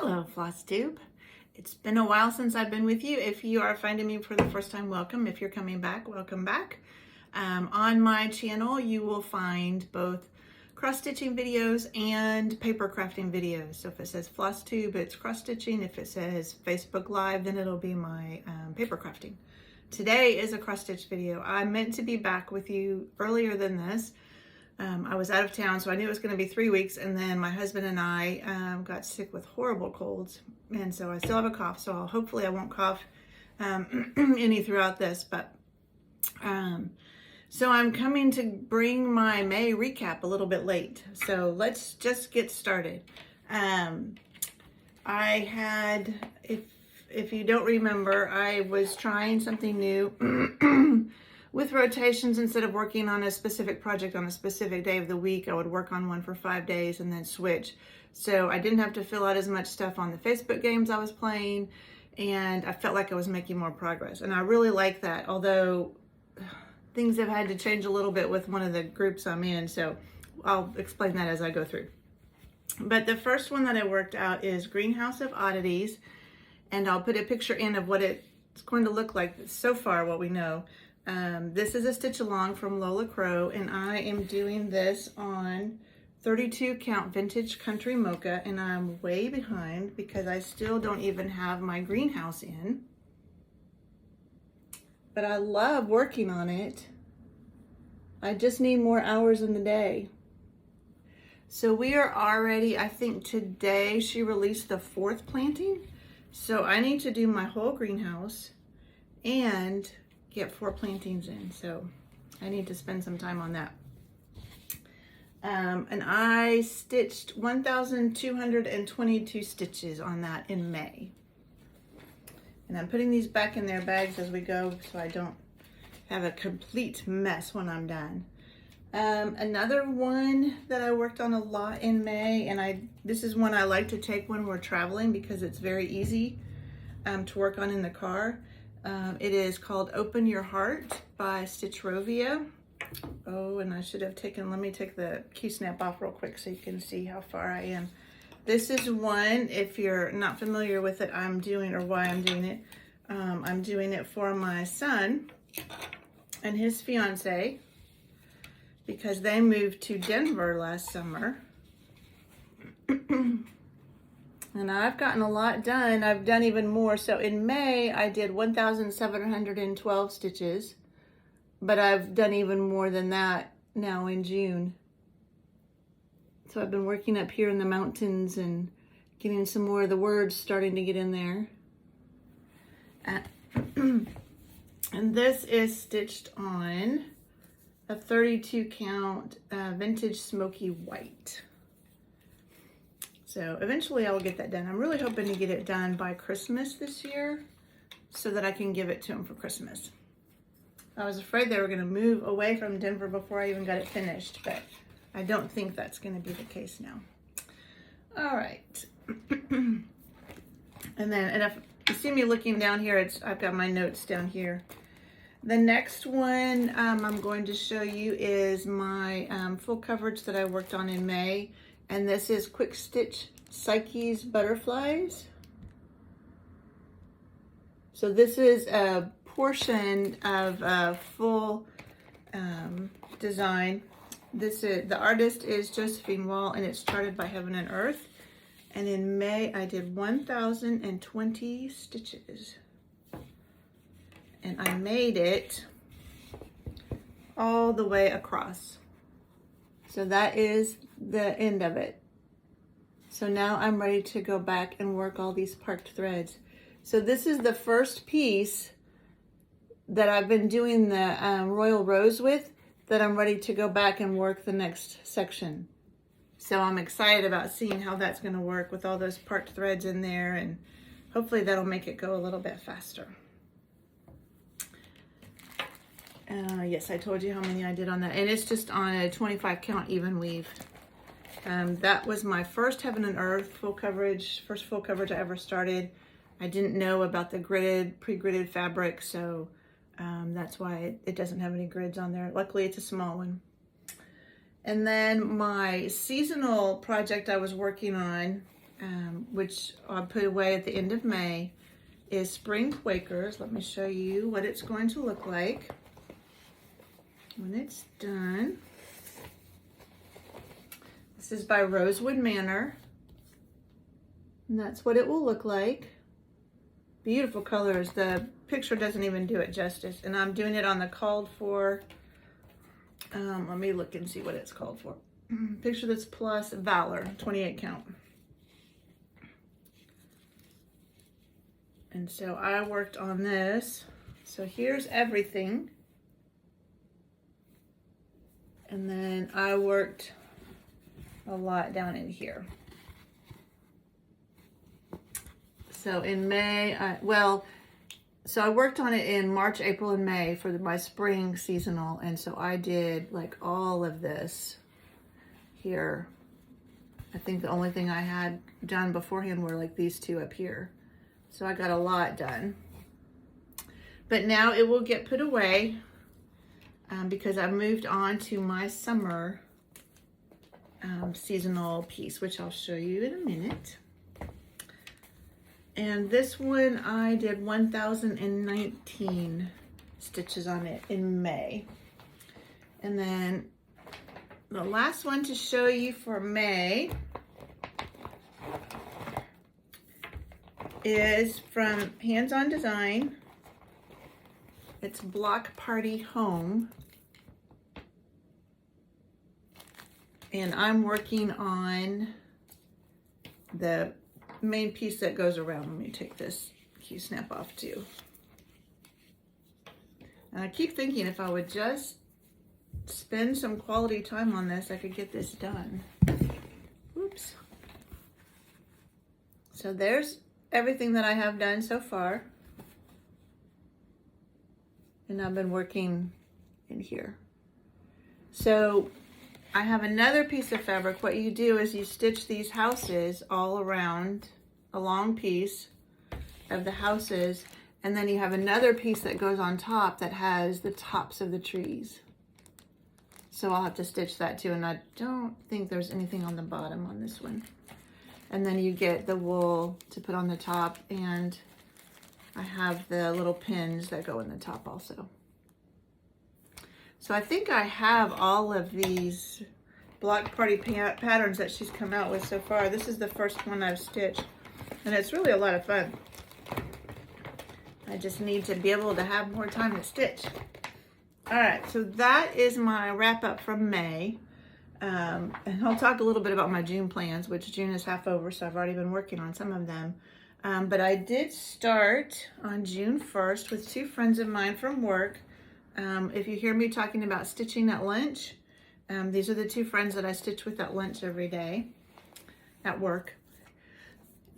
Hello, Flosstube. It's been a while since I've been with you. If you are finding me for the first time, welcome. If you're coming back, welcome back. On my channel, you will find both cross-stitching videos and paper crafting videos. So if it says Flosstube, it's cross-stitching. If it says Facebook Live, then it'll be my paper crafting. Today is a cross-stitch video. I meant to be back with you earlier than this. I was out of town, so I knew it was going to be 3 weeks, and then my husband and I got sick with horrible colds, and so I still have a cough, so hopefully I won't cough any throughout this, but so I'm coming to bring my May recap a little bit late, so let's just get started. I had, if you don't remember, I was trying something new with rotations. Instead of working on a specific project on a specific day of the week, I would work on one for 5 days and then switch. So I didn't have to fill out as much stuff on the Facebook games I was playing, and I felt like I was making more progress. And I really like that, although things have had to change a little bit with one of the groups I'm in, so I'll explain that as I go through. But the first one that I worked out is Greenhouse of Oddities, and I'll put a picture in of what it's going to look like so far, what we know. This is a stitch along from Lola Crow, and I am doing this on 32 count vintage country mocha, and I'm way behind because I still don't even have my greenhouse in, but I love working on it. I just need more hours in the day. So we are already, I think today she released the 4th planting, so I need to do my whole greenhouse and get 4 plantings in, so I need to spend some time on that. And I stitched 1,222 stitches on that in May. And I'm putting these back in their bags as we go so I don't have a complete mess when I'm done. Another one that I worked on a lot in May, and this is one I like to take when we're traveling because it's very easy to work on in the car. It is called Open Your Heart by Stitch Rovia. Oh, and I should have taken, let me take the key snap off real quick so you can see how far I am. This is one, if you're not familiar with it, I'm doing, or why I'm doing it. I'm doing it for my son and his fiance because they moved to Denver last summer. And I've gotten a lot done. I've done even more. So in May, I did 1,712 stitches, but I've done even more than that now in June. So I've been working up here in the mountains and getting some more of the words starting to get in there. And this is stitched on a 32 count vintage smoky white. So eventually I will get that done. I'm really hoping to get it done by Christmas this year so that I can give it to him for Christmas. I was afraid they were going to move away from Denver before I even got it finished, but I don't think that's going to be the case now. All right. And if you see me looking down here, I've got my notes down here. The next one I'm going to show you is my full coverage that I worked on in May. And this is Quick Stitch Psyche's Butterflies. So this is a portion of a full design. The artist is Josephine Wall, and it's charted by Heaven and Earth. And in May, I did 1,020 stitches. And I made it all the way across. So that is the end of it. So now I'm ready to go back and work all these parked threads. So this is the first piece that I've been doing the Royal Rose with that I'm ready to go back and work the next section. So I'm excited about seeing how that's going to work with all those parked threads in there, and hopefully that'll make it go a little bit faster. Yes, I told you how many I did on that, and it's just on a 25 count even weave. That was my first Heaven and Earth full coverage, first full coverage I ever started. I didn't know about the pre-gridded fabric, so that's why it doesn't have any grids on there. Luckily, it's a small one. And then my seasonal project I was working on which I'll put away at the end of May, is Spring Quakers. Let me show you what it's going to look like when it's done. This is by Rosewood Manor, and that's what it will look like. Beautiful colors. The picture doesn't even do it justice, and I'm doing it on the called for, let me look and see what it's called for. Picture This Plus Valor 28 count. And so I worked on this. So here's everything. And then I worked a lot down in here. So in May, I worked on it in March, April, and May for my spring seasonal. And so I did like all of this here. I think the only thing I had done beforehand were like these two up here. So I got a lot done. But now it will get put away because I moved on to my summer seasonal piece, which I'll show you in a minute. And this one I did 1,019 stitches on it in May. And then the last one to show you for May is from Hands On Design. It's Block Party Home. And I'm working on the main piece that goes around. Let me take this key snap off too. And I keep thinking if I would just spend some quality time on this, I could get this done. Oops. So there's everything that I have done so far. And I've been working in here. So I have another piece of fabric. What you do is you stitch these houses all around, a long piece of the houses, and then you have another piece that goes on top that has the tops of the trees. So I'll have to stitch that too, and I don't think there's anything on the bottom on this one. And then you get the wool to put on the top, and I have the little pins that go in the top also. So I think I have all of these block party patterns that she's come out with so far. This is the first one I've stitched, and it's really a lot of fun. I just need to be able to have more time to stitch. All right, so that is my wrap up from May. And I'll talk a little bit about my June plans, which June is half over, so I've already been working on some of them. But I did start on June 1st with two friends of mine from work. If you hear me talking about stitching at lunch, these are the two friends that I stitch with at lunch every day at work.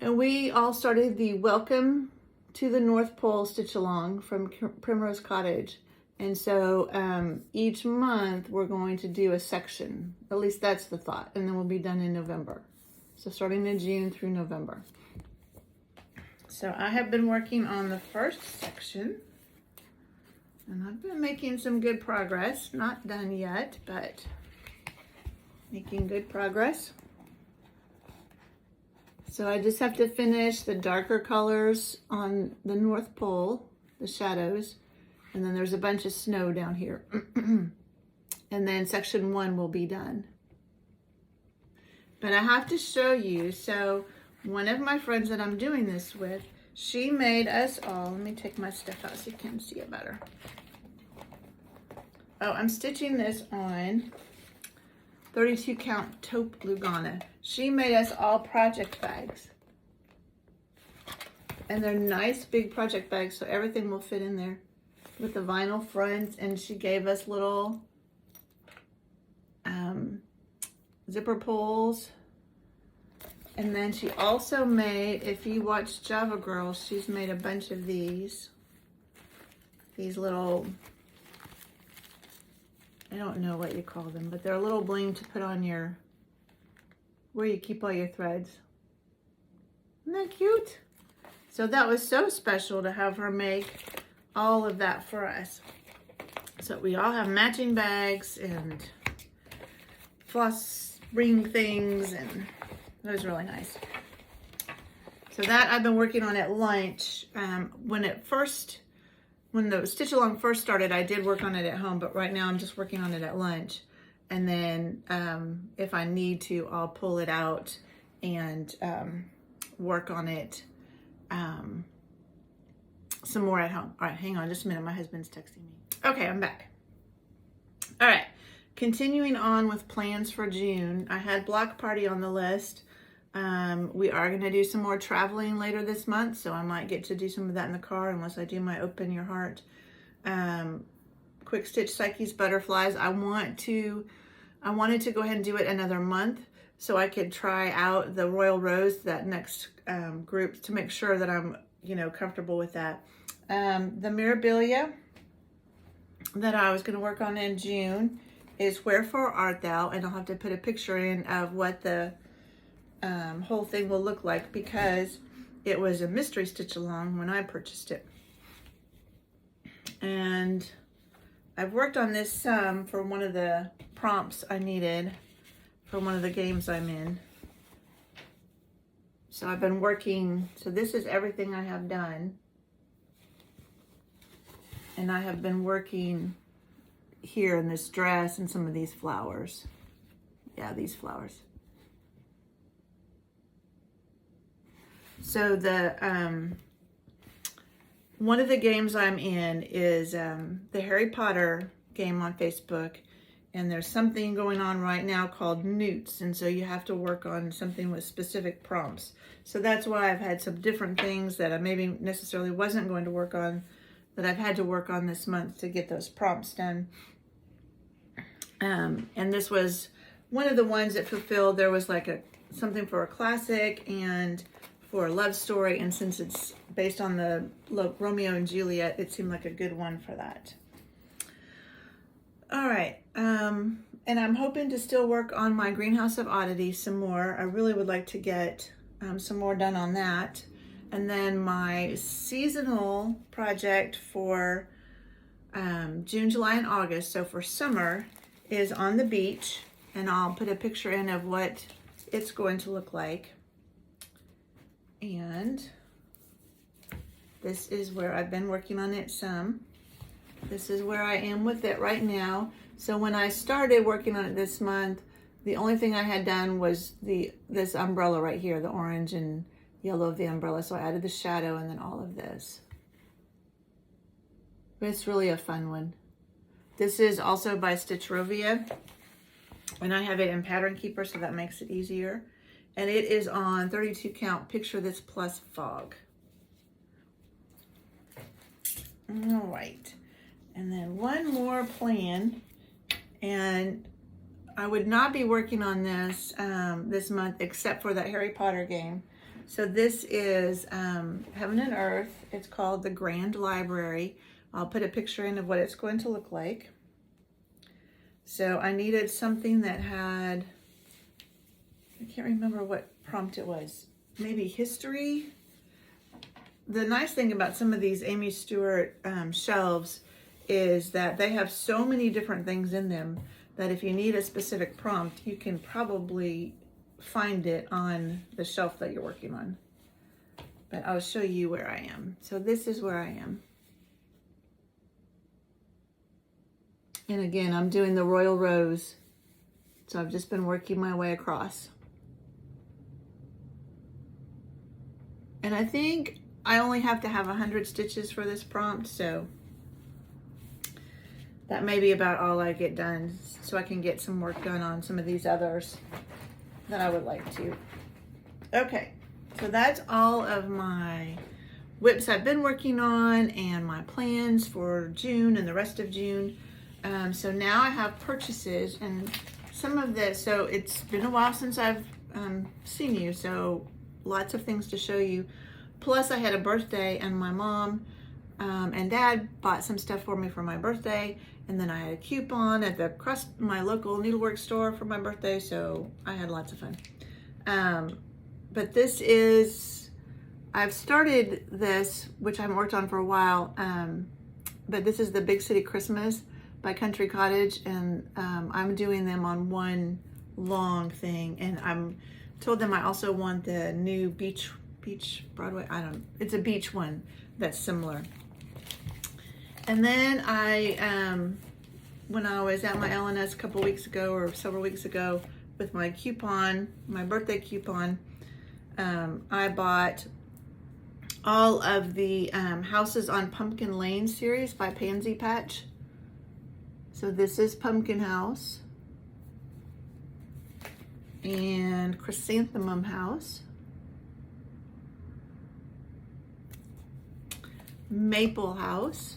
And we all started the Welcome to the North Pole stitch along from Primrose Cottage. And so each month we're going to do a section. At least that's the thought. And then we'll be done in November. So starting in June through November. So I have been working on the first section. And I've been making some good progress. Not done yet, but making good progress. So I just have to finish the darker colors on the North Pole, the shadows. And then there's a bunch of snow down here. And then section 1 will be done. But I have to show you, so one of my friends that I'm doing this with, she made us all, let me take my stuff out so you can see it better. Oh, I'm stitching this on 32 count taupe Lugana. She made us all project bags. And they're nice big project bags, so everything will fit in there with the vinyl fronts. And she gave us little zipper pulls. And then she also made, if you watch Java Girl, she's made a bunch of these little, I don't know what you call them, but they're a little bling to put on your, where you keep all your threads. Isn't that cute? So that was so special to have her make all of that for us. So we all have matching bags and floss ring things, and it was really nice. So that I've been working on at lunch. When the stitch along first started, I did work on it at home, but right now I'm just working on it at lunch. And then if I need to, I'll pull it out and work on it some more at home. All right, hang on just a minute. My husband's texting me. Okay, I'm back. All right, continuing on with plans for June. I had block party on the list. We are going to do some more traveling later this month, so I might get to do some of that in the car unless I do my Open Your Heart. Quick Stitch Psyche's Butterflies. I wanted to go ahead and do it another month so I could try out the Royal Rose, that next group, to make sure that I'm, comfortable with that. The Mirabilia that I was going to work on in June is Wherefore Art Thou, and I'll have to put a picture in of what the whole thing will look like because it was a mystery stitch along when I purchased it. And I've worked on this some for one of the prompts I needed for one of the games I'm in. So I've been working, so this is everything I have done. And I have been working here in this dress and some of these flowers. Yeah, these flowers. So the one of the games I'm in is the Harry Potter game on Facebook, and there's something going on right now called Newts, and so you have to work on something with specific prompts. So that's why I've had some different things that I maybe necessarily wasn't going to work on that I've had to work on this month to get those prompts done. And this was one of the ones that fulfilled. There was like something for a classic and for a love story, and since it's based on the Romeo and Juliet, it seemed like a good one for that. All right, and I'm hoping to still work on my Greenhouse of Oddities some more. I really would like to get some more done on that. And then my seasonal project for June, July, and August, so for summer, is on the beach, and I'll put a picture in of what it's going to look like. And this is where I've been working on it some. This is where I am with it right now. So when I started working on it this month, the only thing I had done was this umbrella right here, the orange and yellow of the umbrella. So I added the shadow and then all of this. But it's really a fun one. This is also by Stitchrovia, and I have it in Pattern Keeper, so that makes it easier. And it is on 32 count Picture This Plus Fog. All right. And then one more plan, and I would not be working on this this month except for that Harry Potter game. So this is Heaven and Earth. It's called The Grand Library. I'll put a picture in of what it's going to look like. So I needed something that had, I can't remember what prompt it was, maybe history. The nice thing about some of these Amy Stewart shelves is that they have so many different things in them that if you need a specific prompt, you can probably find it on the shelf that you're working on. But I'll show you where I am. So this is where I am. And again, I'm doing the Royal Rose. So I've just been working my way across. And I think I only have to have 100 stitches for this prompt, so that may be about all I get done, so I can get some work done on some of these others that I would like to. Okay, so that's all of my whips I've been working on and my plans for June and the rest of June. So now I have purchases, and some of this, so it's been a while since I've seen you, so lots of things to show you. Plus I had a birthday, and my mom and dad bought some stuff for me for my birthday, and then I had a coupon at my local needlework store for my birthday, so I had lots of fun. But this is, I've started this, which I haven't worked on for a while, but this is the Big City Christmas by Country Cottage, and I'm doing them on one long thing, and I'm told them I also want the new beach Beach Broadway, it's a beach one that's similar. And then when I was at my LNS a couple weeks ago or several weeks ago with my coupon, my birthday coupon, I bought all of the Houses on Pumpkin Lane series by Pansy Patch. So this is Pumpkin House and Chrysanthemum House, Maple House,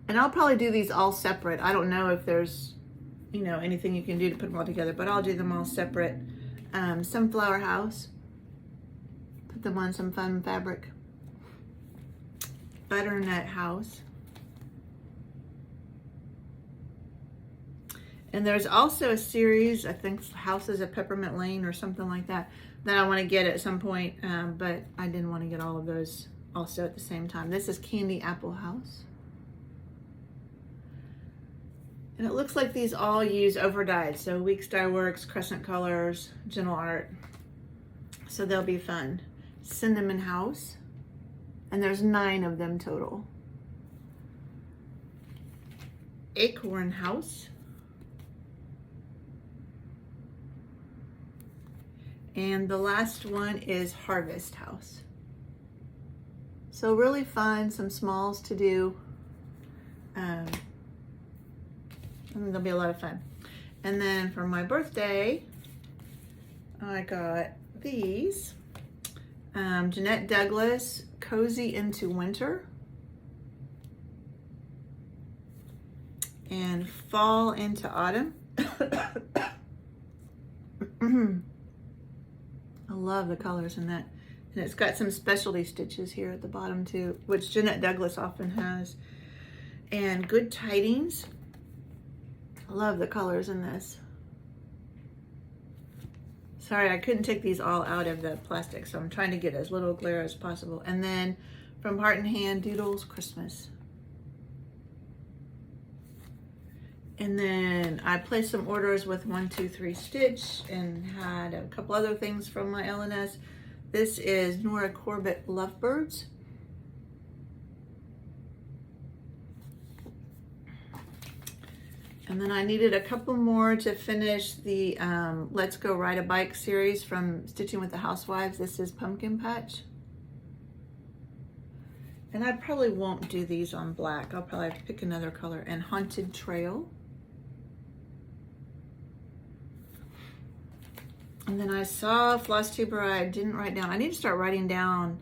and I'll probably do these all separate. I don't know if there's, you know, anything you can do to put them all together, but I'll do them all separate. Sunflower House, put them on some fun fabric. Butternut House. And there's also a series, I think Houses at Peppermint Lane or something like that, that I want to get at some point, but I didn't want to get all of those also at the same time. This is Candy Apple House. And it looks like these all use overdyed, so Weeks Dye Works, Crescent Colors, Gentle Art. So they'll be fun. Cinnamon House, and there's 9 of them total. Acorn House. And the last one is Harvest House. So really fun, some smalls to do. And they'll be a lot of fun. And then for my birthday, I got these. Jeanette Douglas, Cozy into Winter. And Fall into Autumn. I love the colors in that. And it's got some specialty stitches here at the bottom too, which Jeanette Douglas often has. And Good Tidings. I love the colors in this. Sorry, I couldn't take these all out of the plastic, so I'm trying to get as little glare as possible. And then from Heart and Hand, Doodles Christmas. And then I placed some orders with 1, 2, 3 Stitch and had a couple other things from my LNS. This is Nora Corbett Lovebirds. And then I needed a couple more to finish the Let's Go Ride a Bike series from Stitching with the Housewives. This is Pumpkin Patch. And I probably won't do these on black. I'll probably have to pick another color. And Haunted Trail. And then I saw Flosstube, I didn't write down. I need to start writing down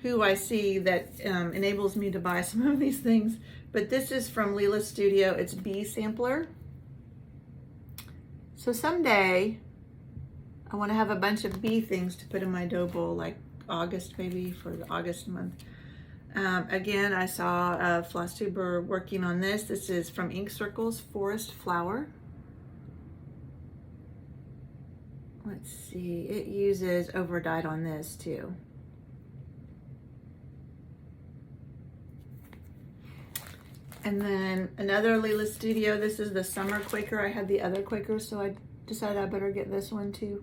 who I see that enables me to buy some of these things. But this is from Leela's Studio. It's Bee Sampler. So someday I want to have a bunch of bee things to put in my dough bowl, like August maybe, for the August month. Again, I saw Flosstube working on this. This is from Ink Circles, Forest Flower. Let's see, it uses overdyed on this too. And then another Leela Studio. This is the Summer Quaker. I had the other Quaker, so I decided I better get this one too.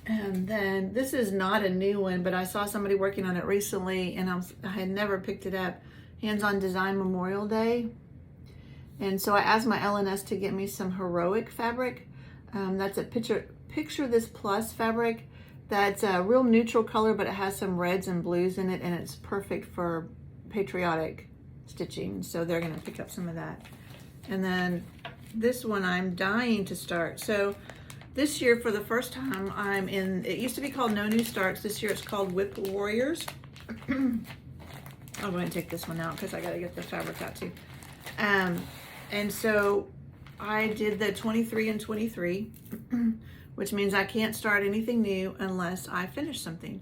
And then this is not a new one, but I saw somebody working on it recently, and I had never picked it up. Hands-on Design Memorial Day. And so I asked my LNS to get me some Heroic fabric. That's a Picture This Plus fabric. That's a real neutral color, but it has some reds and blues in it, and it's perfect for patriotic stitching. So they're gonna pick up some of that. And then this one I'm dying to start. So this year, for the first time, I'm in, it used to be called No New Starts. This year it's called Whip Warriors. I'm going to take this one out because I got to get the fabric out too. And so I did the 23 and 23, which means I can't start anything new unless I finish something,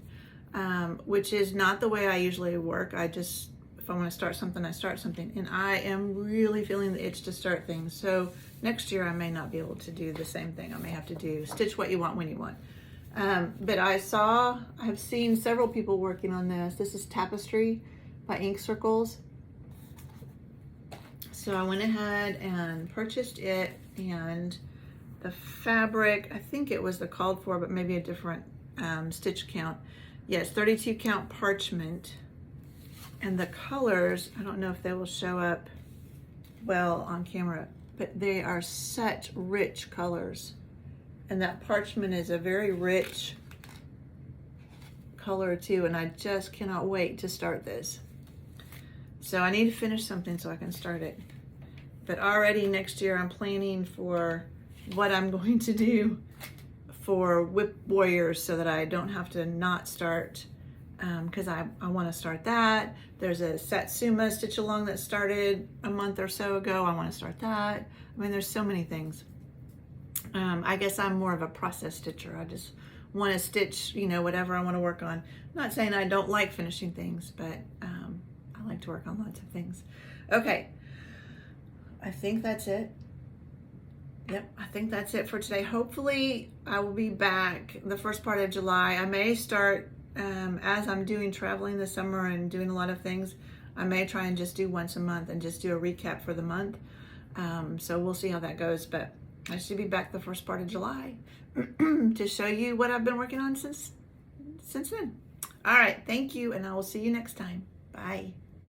which is not the way I usually work. I just, if I want to start something, I start something. And I am really feeling the itch to start things. So next year I may not be able to do the same thing. I may have to do stitch what you want when you want. But I've seen several people working on this. This is Tapestry by Ink Circles. So I went ahead and purchased it, and The fabric, I think it was the called for, but maybe a different stitch count. Yes, 32 count parchment. And the colors, I don't know if they will show up well on camera, but they are such rich colors. And that parchment is a very rich color too, and I just cannot wait to start this. So I need to finish something so I can start it. But already next year I'm planning for what I'm going to do for Whip Warriors so that I don't have to not start, because I want to start that. There's a Satsuma stitch along that started a month or so ago. I want to start that. I mean, there's so many things. I guess I'm more of a process stitcher. I just want to stitch, you know, whatever I want to work on. I'm not saying I don't like finishing things, but I like to work on lots of things. Okay, I think that's it. Yep, I think that's it for today. Hopefully I will be back the first part of July. I may start, as I'm doing traveling this summer and doing a lot of things, I may try and just do once a month and just do a recap for the month. So we'll see how that goes, but I should be back the first part of July to show you what I've been working on since then. All right, thank you, and I will see you next time. Bye.